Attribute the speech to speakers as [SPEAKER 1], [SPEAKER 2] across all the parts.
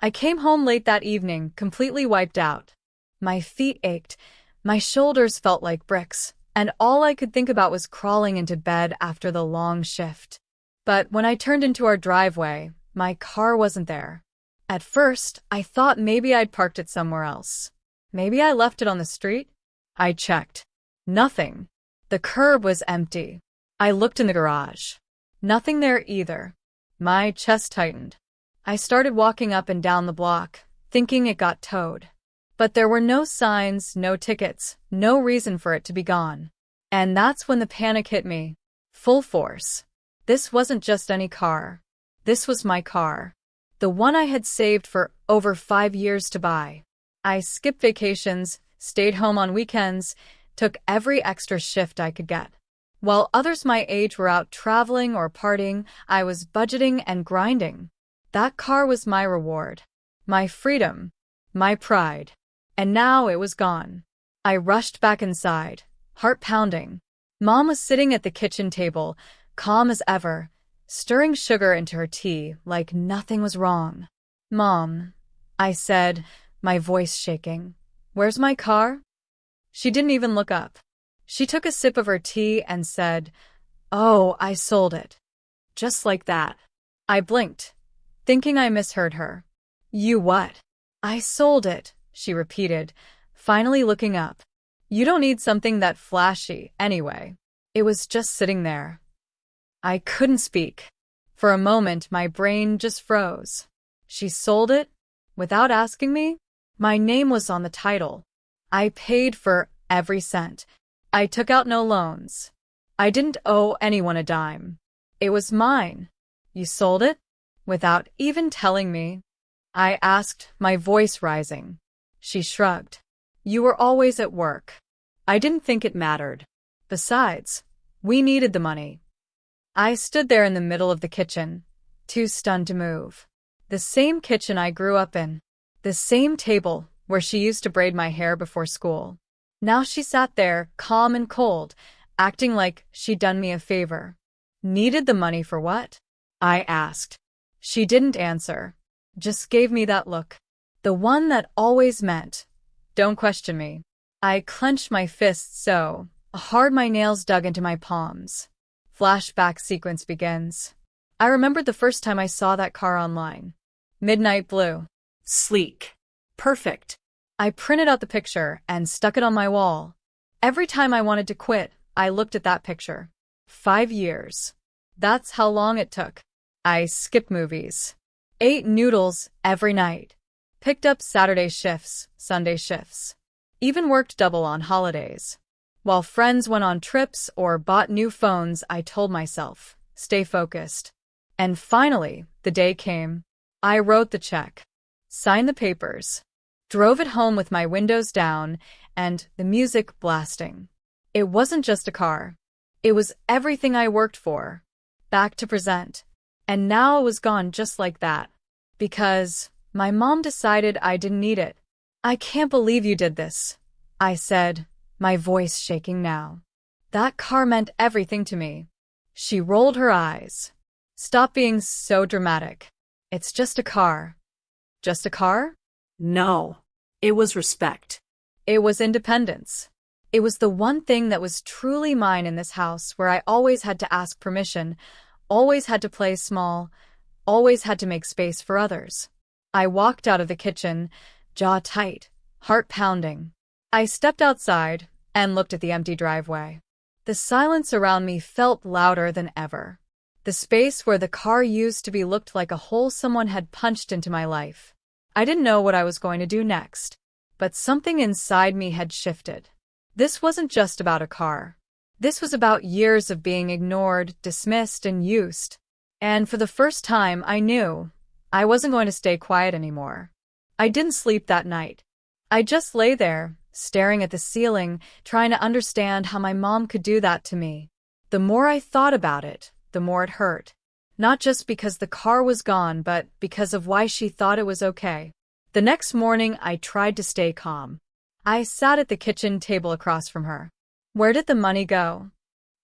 [SPEAKER 1] I came home late that evening, completely wiped out. My feet ached, my shoulders felt like bricks, and all I could think about was crawling into bed after the long shift. But when I turned into our driveway, my car wasn't there. At first, I thought maybe I'd parked it somewhere else. Maybe I left it on the street? I checked. Nothing. The curb was empty. I looked in the garage. Nothing there either. My chest tightened. I started walking up and down the block, thinking it got towed. But there were no signs, no tickets, no reason for it to be gone. And that's when the panic hit me. Full force. This wasn't just any car. This was my car. The one I had saved for over 5 years to buy. I skipped vacations, stayed home on weekends, took every extra shift I could get. While others my age were out traveling or partying, I was budgeting and grinding. That car was my reward, my freedom, my pride. And now it was gone. I rushed back inside, heart pounding. Mom was sitting at the kitchen table, calm as ever, stirring sugar into her tea like nothing was wrong. "Mom," I said, my voice shaking, "where's my car?" She didn't even look up. She took a sip of her tea and said, "Oh, I sold it." Just like that. I blinked, thinking I misheard her. "You what?" "I sold it," she repeated, finally looking up. "You don't need something that flashy, anyway." It was just sitting there. I couldn't speak. For a moment, my brain just froze. She sold it? Without asking me? My name was on the title. I paid for every cent. I took out no loans. I didn't owe anyone a dime. It was mine. "You sold it?" Without even telling me, I asked, my voice rising. She shrugged. "You were always at work. I didn't think it mattered. Besides, we needed the money." I stood there in the middle of the kitchen, too stunned to move. The same kitchen I grew up in. The same table where she used to braid my hair before school. Now she sat there, calm and cold, acting like she'd done me a favor. Needed the money for what? I asked. She didn't answer, just gave me that look. The one that always meant, "Don't question me." I clenched my fists so hard my nails dug into my palms. Flashback sequence begins. I remembered the first time I saw that car online. Midnight blue. Sleek. Perfect. I printed out the picture and stuck it on my wall. Every time I wanted to quit, I looked at that picture. 5 years. That's how long it took. I skipped movies. Ate noodles every night. Picked up Saturday shifts, Sunday shifts. Even worked double on holidays. While friends went on trips or bought new phones, I told myself, stay focused. And finally, the day came. I wrote the check, signed the papers, drove it home with my windows down and the music blasting. It wasn't just a car. It was everything I worked for. Back to present. And now it was gone just like that. Because my mom decided I didn't need it. "I can't believe you did this," I said, my voice shaking now. That car meant everything to me. She rolled her eyes. "Stop being so dramatic. It's just a car." "Just a car?"
[SPEAKER 2] No, it was respect.
[SPEAKER 1] It was independence. It was the one thing that was truly mine in this house where I always had to ask permission, always had to play small, always had to make space for others. I walked out of the kitchen, jaw tight, heart pounding. I stepped outside and looked at the empty driveway. The silence around me felt louder than ever. The space where the car used to be looked like a hole someone had punched into my life. I didn't know what I was going to do next, but something inside me had shifted. This wasn't just about a car. This was about years of being ignored, dismissed, and used. And for the first time, I knew I wasn't going to stay quiet anymore. I didn't sleep that night. I just lay there, staring at the ceiling, trying to understand how my mom could do that to me. The more I thought about it, the more it hurt. Not just because the car was gone, but because of why she thought it was okay. The next morning, I tried to stay calm. I sat at the kitchen table across from her. "Where did the money go?"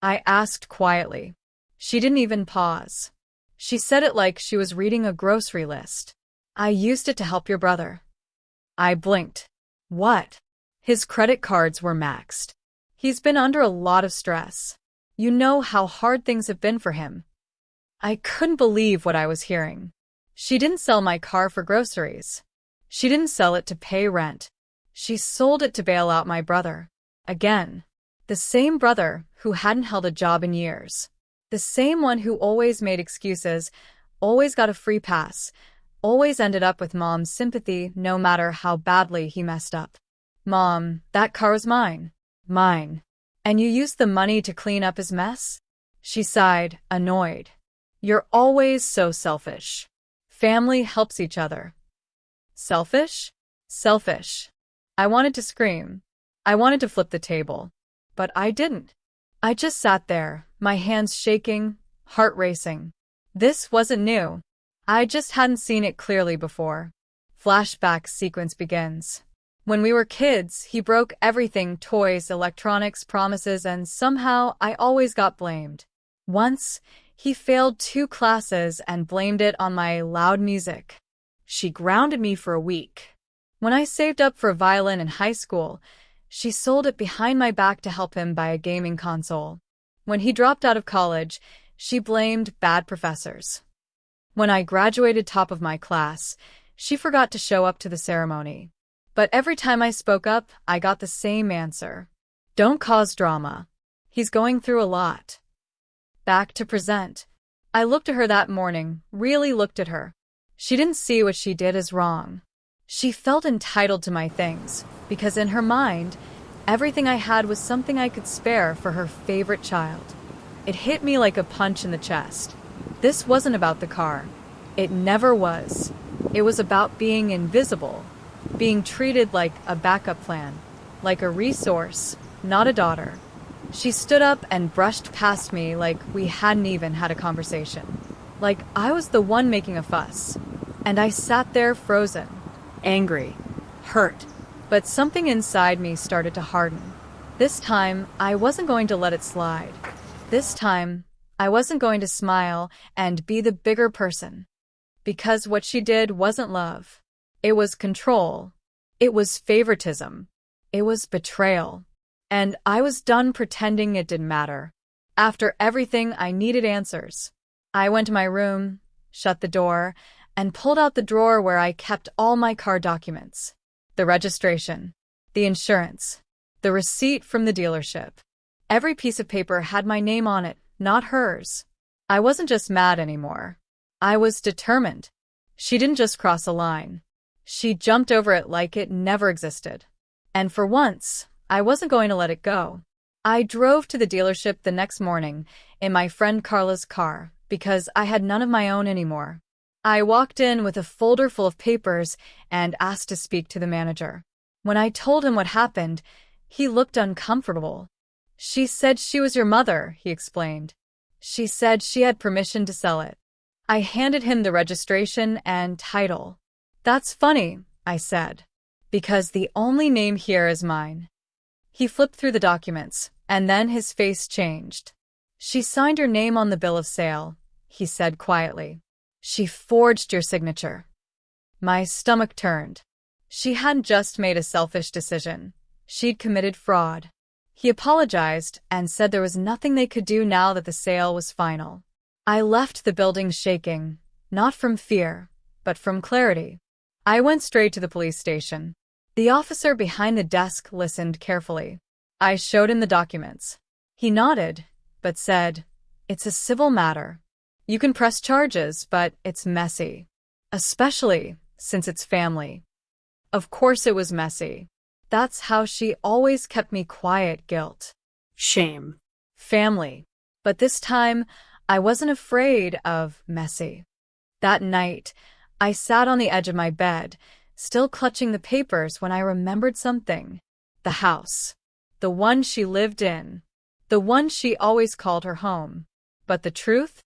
[SPEAKER 1] I asked quietly. She didn't even pause. She said it like she was reading a grocery list. I used it to help your brother. I blinked. What? His credit cards were maxed. He's been under a lot of stress. You know how hard things have been for him. I couldn't believe what I was hearing. She didn't sell my car for groceries. She didn't sell it to pay rent. She sold it to bail out my brother. Again. The same brother who hadn't held a job in years. The same one who always made excuses, always got a free pass, always ended up with Mom's sympathy no matter how badly he messed up. Mom, that car was mine. Mine. And you used the money to clean up his mess? She sighed, annoyed. You're always so selfish. Family helps each other. Selfish? Selfish. I wanted to scream. I wanted to flip the table. But I didn't. I just sat there, my hands shaking, heart racing. This wasn't new. I just hadn't seen it clearly before. Flashback sequence begins. When we were kids, he broke everything, toys, electronics, promises, and somehow I always got blamed. Once, he failed 2 classes and blamed it on my loud music. She grounded me for a week. When I saved up for a violin in high school, she sold it behind my back to help him buy a gaming console. When he dropped out of college, she blamed bad professors. When I graduated top of my class, she forgot to show up to the ceremony. But every time I spoke up, I got the same answer. Don't cause drama. He's going through a lot. Back to present. I looked at her that morning, really looked at her. She didn't see what she did as wrong. She felt entitled to my things, because in her mind, everything I had was something I could spare for her favorite child. It hit me like a punch in the chest. This wasn't about the car. It never was. It was about being invisible, being treated like a backup plan, like a resource, not a daughter. She stood up and brushed past me like we hadn't even had a conversation. Like I was the one making a fuss. And I sat there frozen, angry, hurt. But something inside me started to harden. This time, I wasn't going to let it slide. This time, I wasn't going to smile and be the bigger person. Because what she did wasn't love. It was control. It was favoritism. It was betrayal. And I was done pretending it didn't matter. After everything, I needed answers. I went to my room, shut the door, and pulled out the drawer where I kept all my car documents. The registration, the insurance, the receipt from the dealership. Every piece of paper had my name on it, not hers. I wasn't just mad anymore. I was determined. She didn't just cross a line. She jumped over it like it never existed. And for once, I wasn't going to let it go. I drove to the dealership the next morning in my friend Carla's car because I had none of my own anymore. I walked in with a folder full of papers and asked to speak to the manager. When I told him what happened, he looked uncomfortable. She said she was your mother, he explained. She said she had permission to sell it. I handed him the registration and title. That's funny, I said, because the only name here is mine. He flipped through the documents, and then his face changed. She signed her name on the bill of sale, he said quietly. She forged your signature. My stomach turned. She hadn't just made a selfish decision. She'd committed fraud. He apologized and said there was nothing they could do now that the sale was final. I left the building shaking, not from fear, but from clarity. I went straight to the police station. The officer behind the desk listened carefully. I showed him the documents. He nodded, but said, "It's a civil matter. You can press charges, but it's messy. Especially since it's family." Of course it was messy. That's how she always kept me quiet. Guilt.
[SPEAKER 2] Shame.
[SPEAKER 1] Family. But this time, I wasn't afraid of messy. That night, I sat on the edge of my bed, still clutching the papers when I remembered something. The house. The one she lived in. The one she always called her home. But the truth?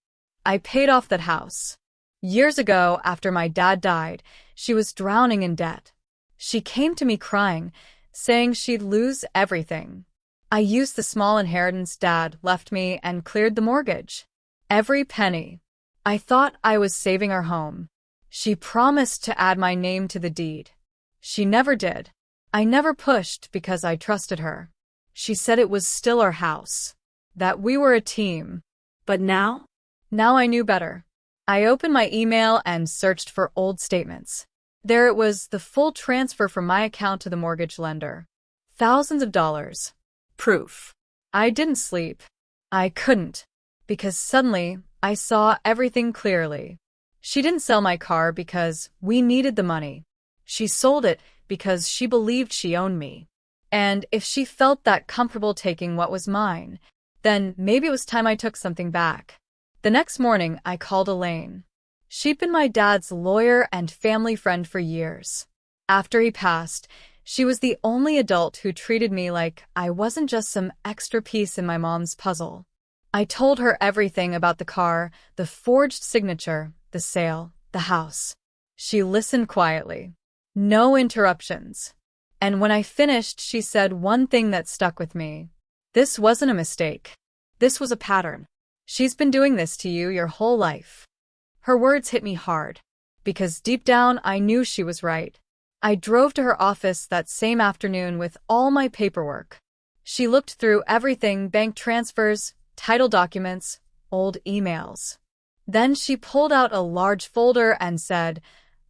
[SPEAKER 1] I paid off that house. Years ago, after my dad died, she was drowning in debt. She came to me crying, saying she'd lose everything. I used the small inheritance Dad left me and cleared the mortgage. Every penny. I thought I was saving our home. She promised to add my name to the deed. She never did. I never pushed because I trusted her. She said it was still our house, that we were a team.
[SPEAKER 2] But now?
[SPEAKER 1] Now I knew better. I opened my email and searched for old statements. There it was, the full transfer from my account to the mortgage lender. Thousands of dollars.
[SPEAKER 2] Proof.
[SPEAKER 1] I didn't sleep. I couldn't. Because suddenly, I saw everything clearly. She didn't sell my car because we needed the money. She sold it because she believed she owned me. And if she felt that comfortable taking what was mine, then maybe it was time I took something back. The next morning, I called Elaine. She'd been my dad's lawyer and family friend for years. After he passed, she was the only adult who treated me like I wasn't just some extra piece in my mom's puzzle. I told her everything about the car, the forged signature, the sale, the house. She listened quietly. No interruptions. And when I finished, she said one thing that stuck with me. This wasn't a mistake. This was a pattern. She's been doing this to you your whole life. Her words hit me hard, because deep down I knew she was right. I drove to her office that same afternoon with all my paperwork. She looked through everything: bank transfers, title documents, old emails. Then she pulled out a large folder and said,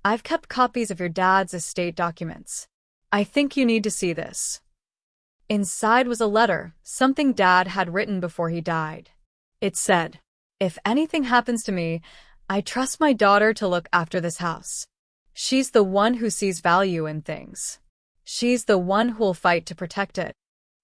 [SPEAKER 1] "I've kept copies of your dad's estate documents. I think you need to see this." Inside was a letter, something Dad had written before he died. It said, "If anything happens to me, I trust my daughter to look after this house. She's the one who sees value in things. She's the one who'll fight to protect it."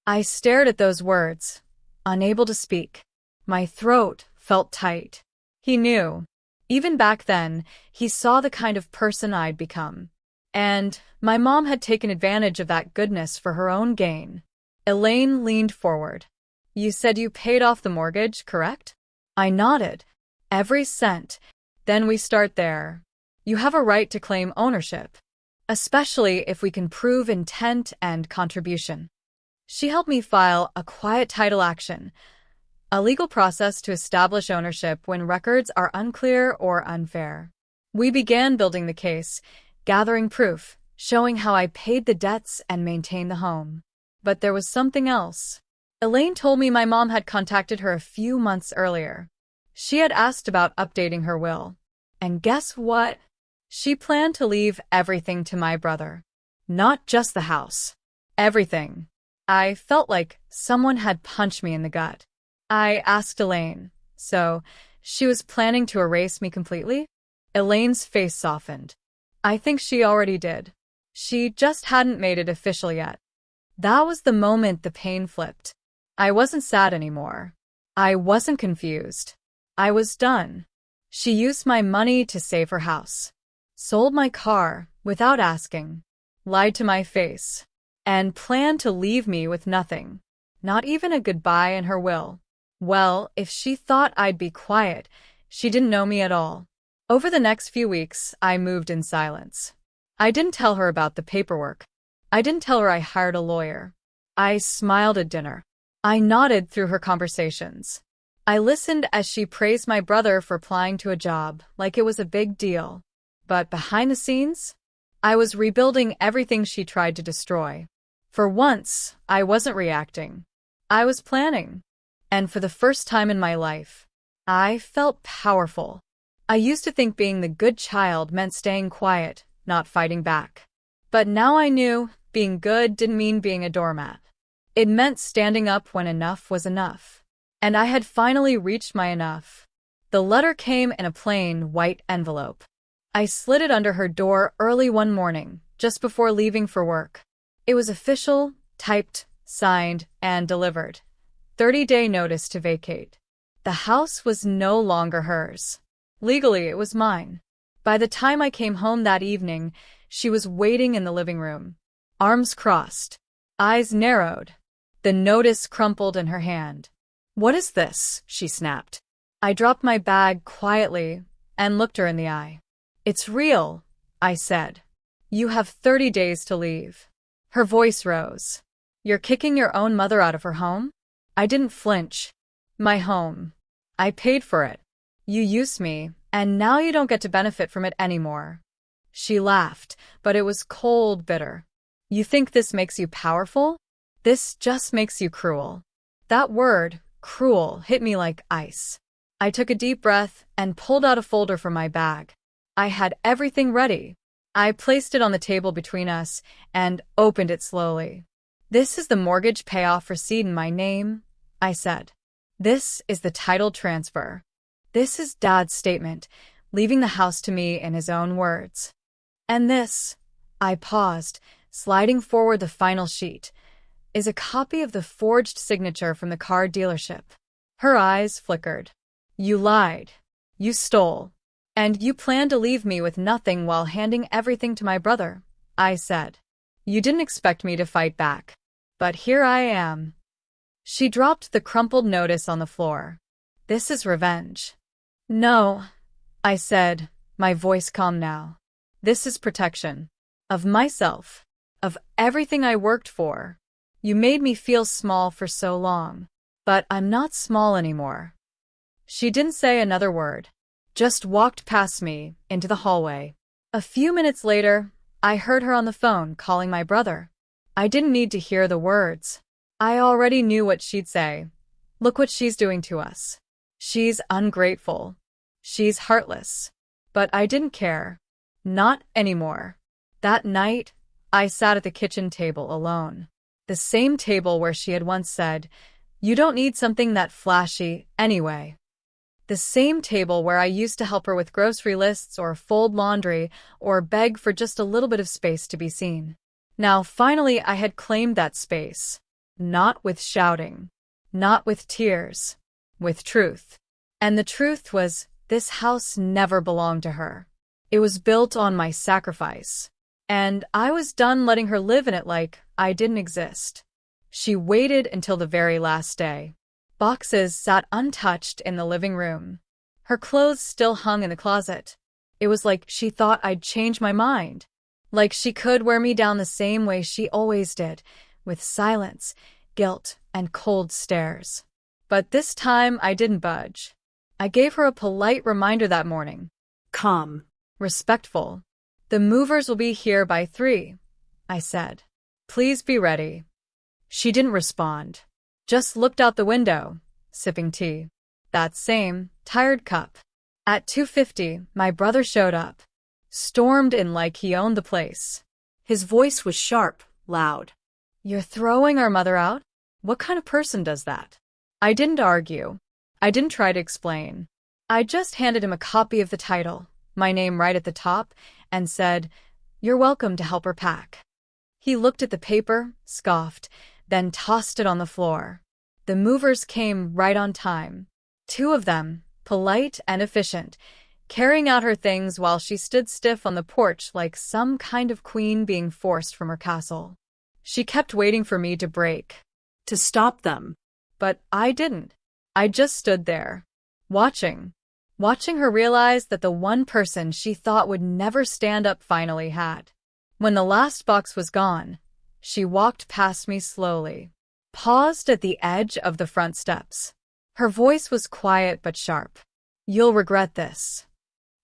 [SPEAKER 1] I stared at those words, unable to speak. My throat felt tight. He knew. Even back then, he saw the kind of person I'd become. And my mom had taken advantage of that goodness for her own gain. Elaine leaned forward. "You said you paid off the mortgage, correct?" I nodded. "Every cent." "Then we start there. You have a right to claim ownership, especially if we can prove intent and contribution." She helped me file a quiet title action, a legal process to establish ownership when records are unclear or unfair. We began building the case, gathering proof, showing how I paid the debts and maintained the home. But there was something else. Elaine told me my mom had contacted her a few months earlier. She had asked about updating her will. And guess what? She planned to leave everything to my brother. Not just the house. Everything. I felt like someone had punched me in the gut. I asked Elaine, so she was planning to erase me completely? Elaine's face softened. I think she already did. She just hadn't made it official yet. That was the moment the pain flipped. I wasn't sad anymore. I wasn't confused. I was done. She used my money to save her house. Sold my car without asking. Lied to my face. And planned to leave me with nothing. Not even a goodbye in her will. Well, if she thought I'd be quiet, she didn't know me at all. Over the next few weeks, I moved in silence. I didn't tell her about the paperwork. I didn't tell her I hired a lawyer. I smiled at dinner. I nodded through her conversations. I listened as she praised my brother for applying to a job like it was a big deal. But behind the scenes, I was rebuilding everything she tried to destroy. For once, I wasn't reacting. I was planning. And for the first time in my life, I felt powerful. I used to think being the good child meant staying quiet, not fighting back. But now I knew being good didn't mean being a doormat. It meant standing up when enough was enough. And I had finally reached my enough. The letter came in a plain, white envelope. I slid it under her door early one morning, just before leaving for work. It was official, typed, signed, and delivered. 30-day notice to vacate. The house was no longer hers. Legally, it was mine. By the time I came home that evening, she was waiting in the living room. Arms crossed. Eyes narrowed. The notice crumpled in her hand. "What is this?" she snapped. I dropped my bag quietly and looked her in the eye. "It's real," I said. "You have 30 days to leave." Her voice rose. "You're kicking your own mother out of her home?" I didn't flinch. "My home. I paid for it. You used me, And now you don't get to benefit from it anymore. She laughed, but it was cold, bitter. You think this makes you powerful? This just makes you cruel. That word, cruel, hit me like ice. I took a deep breath and pulled out a folder from my bag. I had everything ready. I placed it on the table between us and opened it slowly. This is the mortgage payoff receipt in my name, I said. This is the title transfer. This is Dad's statement, leaving the house to me in his own words. And this, I paused, sliding forward the final sheet, is a copy of the forged signature from the car dealership. Her eyes flickered. You lied. You stole. And you planned to leave me with nothing while handing everything to my brother, I said. You didn't expect me to fight back. But here I am. She dropped the crumpled notice on the floor. This is revenge. No, I said, my voice calm now. This is protection. Of myself. Of everything I worked for. You made me feel small for so long. But I'm not small anymore. She didn't say another word. Just walked past me, into the hallway. A few minutes later, I heard her on the phone calling my brother. I didn't need to hear the words. I already knew what she'd say. Look what she's doing to us. She's ungrateful. She's heartless. But I didn't care. Not anymore. That night, I sat at the kitchen table alone. The same table where she had once said, "You don't need something that flashy anyway." The same table where I used to help her with grocery lists or fold laundry or beg for just a little bit of space to be seen. Now, finally, I had claimed that space. Not with shouting. Not with tears. With truth. And the truth was, this house never belonged to her. It was built on my sacrifice. And I was done letting her live in it like I didn't exist. She waited until the very last day. Boxes sat untouched in the living room. Her clothes still hung in the closet. It was like she thought I'd change my mind. Like she could wear me down the same way she always did, with silence, guilt, and cold stares. But this time I didn't budge. I gave her a polite reminder that morning.
[SPEAKER 2] Calm.
[SPEAKER 1] Respectful. The movers will be here by 3, I said. Please be ready. She didn't respond. Just looked out the window, sipping tea. That same, tired cup. At 2:50, my brother showed up. Stormed in like he owned the place.
[SPEAKER 2] His voice was sharp, loud.
[SPEAKER 1] You're throwing our mother out? What kind of person does that? I didn't argue. I didn't try to explain. I just handed him a copy of the title, my name right at the top, and said, "You're welcome to help her pack." He looked at the paper, scoffed, then tossed it on the floor. The movers came right on time. 2 of them, polite and efficient, carrying out her things while she stood stiff on the porch like some kind of queen being forced from her castle. She kept waiting for me to break.
[SPEAKER 2] To stop them.
[SPEAKER 1] But I didn't. I just stood there, watching her realize that the one person she thought would never stand up finally had. When the last box was gone, she walked past me slowly, paused at the edge of the front steps. Her voice was quiet but sharp. You'll regret this.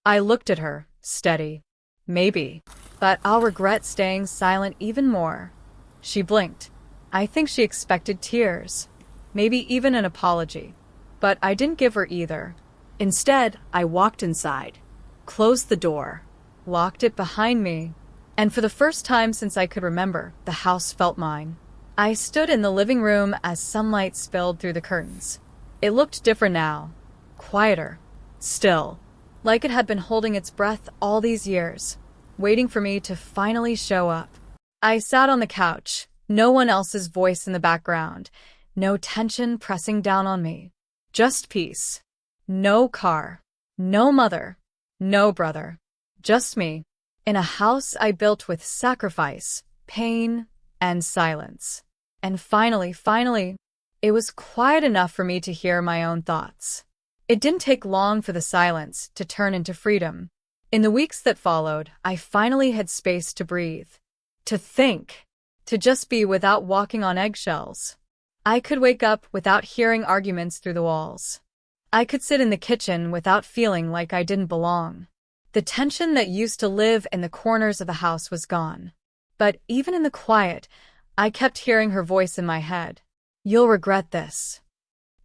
[SPEAKER 1] I looked at her, steady. Maybe, but I'll regret staying silent even more. She blinked. I think she expected tears, maybe even an apology. But I didn't give her either.
[SPEAKER 2] Instead, I walked inside, closed the door,
[SPEAKER 1] locked it behind me. And for the first time since I could remember, the house felt mine. I stood in the living room as sunlight spilled through the curtains. It looked different now. Quieter. Still. Like it had been holding its breath all these years, waiting for me to finally show up. I sat on the couch, no one else's voice in the background, no tension pressing down on me. Just peace. No car. No mother. No brother. Just me. In a house I built with sacrifice, pain, and silence. And finally, it was quiet enough for me to hear my own thoughts. It didn't take long for the silence to turn into freedom. In the weeks that followed, I finally had space to breathe, to think, to just be without walking on eggshells. I could wake up without hearing arguments through the walls. I could sit in the kitchen without feeling like I didn't belong. The tension that used to live in the corners of the house was gone. But even in the quiet, I kept hearing her voice in my head. You'll regret this.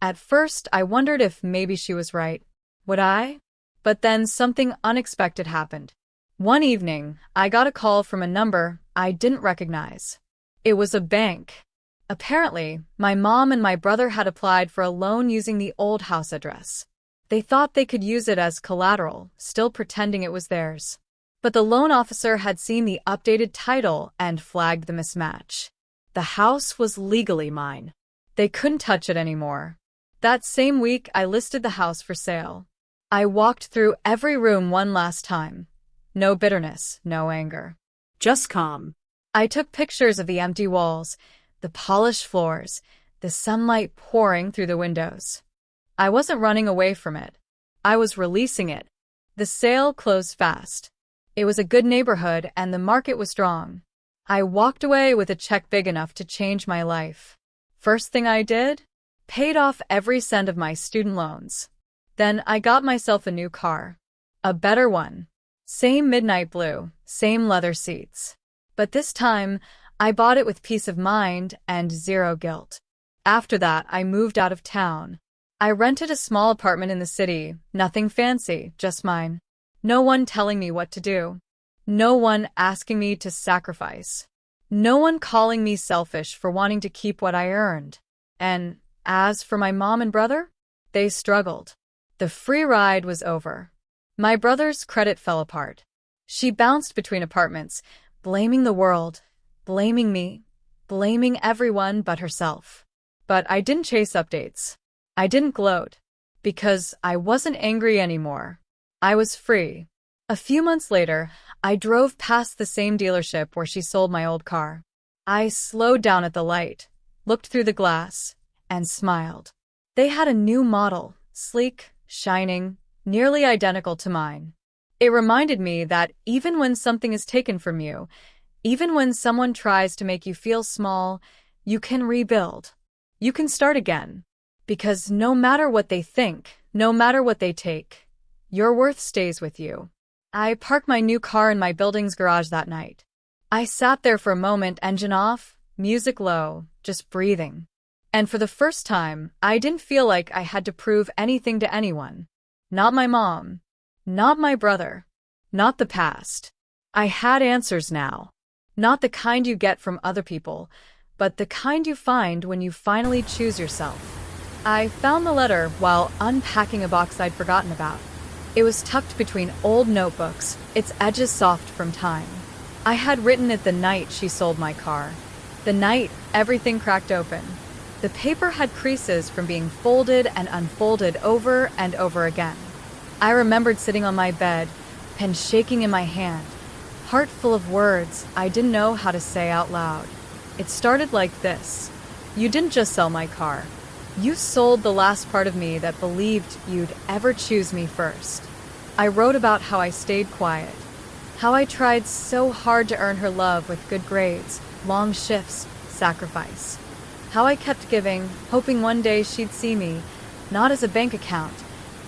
[SPEAKER 1] At first, I wondered if maybe she was right. Would I? But then something unexpected happened. One evening, I got a call from a number I didn't recognize. It was a bank. Apparently, my mom and my brother had applied for a loan using the old house address. They thought they could use it as collateral, still pretending it was theirs. But the loan officer had seen the updated title and flagged the mismatch. The house was legally mine. They couldn't touch it anymore. That same week, I listed the house for sale. I walked through every room one last time. No bitterness, no anger.
[SPEAKER 2] Just calm.
[SPEAKER 1] I took pictures of the empty walls, the polished floors, the sunlight pouring through the windows. I wasn't running away from it. I was releasing it. The sale closed fast. It was a good neighborhood and the market was strong. I walked away with a check big enough to change my life. First thing I did? Paid off every cent of my student loans. Then I got myself a new car. A better one. Same midnight blue, same leather seats. But this time, I bought it with peace of mind and zero guilt. After that, I moved out of town. I rented a small apartment in the city, nothing fancy, just mine. No one telling me what to do. No one asking me to sacrifice. No one calling me selfish for wanting to keep what I earned. And as for my mom and brother, they struggled. The free ride was over. My brother's credit fell apart. She bounced between apartments, blaming the world, blaming me, blaming everyone but herself. But I didn't chase updates. I didn't gloat. Because I wasn't angry anymore. I was free. A few months later, I drove past the same dealership where she sold my old car. I slowed down at the light, looked through the glass, and smiled. They had a new model, sleek, shining, nearly identical to mine. It reminded me that even when something is taken from you, even when someone tries to make you feel small, you can rebuild. You can start again. Because no matter what they think, no matter what they take, your worth stays with you. I parked my new car in my building's garage that night. I sat there for a moment, engine off, music low, just breathing. And for the first time, I didn't feel like I had to prove anything to anyone. Not my mom. Not my brother. Not the past. I had answers now. Not the kind you get from other people, but the kind you find when you finally choose yourself. I found the letter while unpacking a box I'd forgotten about. It was tucked between old notebooks, its edges soft from time. I had written it the night she sold my car. The night everything cracked open. The paper had creases from being folded and unfolded over and over again. I remembered sitting on my bed, pen shaking in my hand, heart full of words I didn't know how to say out loud. It started like this. You didn't just sell my car. You sold the last part of me that believed you'd ever choose me first. I wrote about how I stayed quiet, how I tried so hard to earn her love with good grades, long shifts, sacrifice. How I kept giving, hoping one day she'd see me, not as a bank account,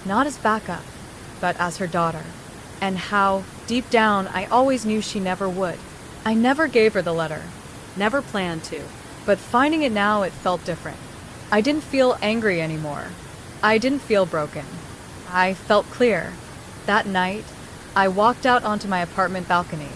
[SPEAKER 1] not as backup, but as her daughter. And how, deep down, I always knew she never would. I never gave her the letter.
[SPEAKER 2] Never planned to.
[SPEAKER 1] But finding it now, it felt different. I didn't feel angry anymore. I didn't feel broken. I felt clear. That night, I walked out onto my apartment balcony.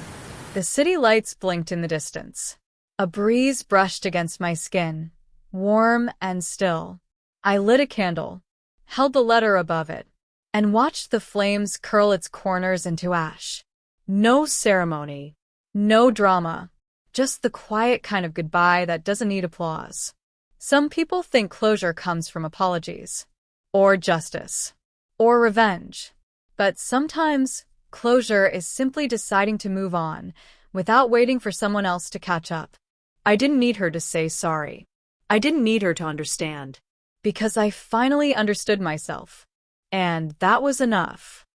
[SPEAKER 1] The city lights blinked in the distance. A breeze brushed against my skin, warm and still. I lit a candle, held the letter above it, and watched the flames curl its corners into ash. No ceremony, no drama, just the quiet kind of goodbye that doesn't need applause. Some people think closure comes from apologies, or justice, or revenge. But sometimes, closure is simply deciding to move on, without waiting for someone else to catch up. I didn't need her to say sorry.
[SPEAKER 2] I didn't need her to understand.
[SPEAKER 1] Because I finally understood myself. And that was enough.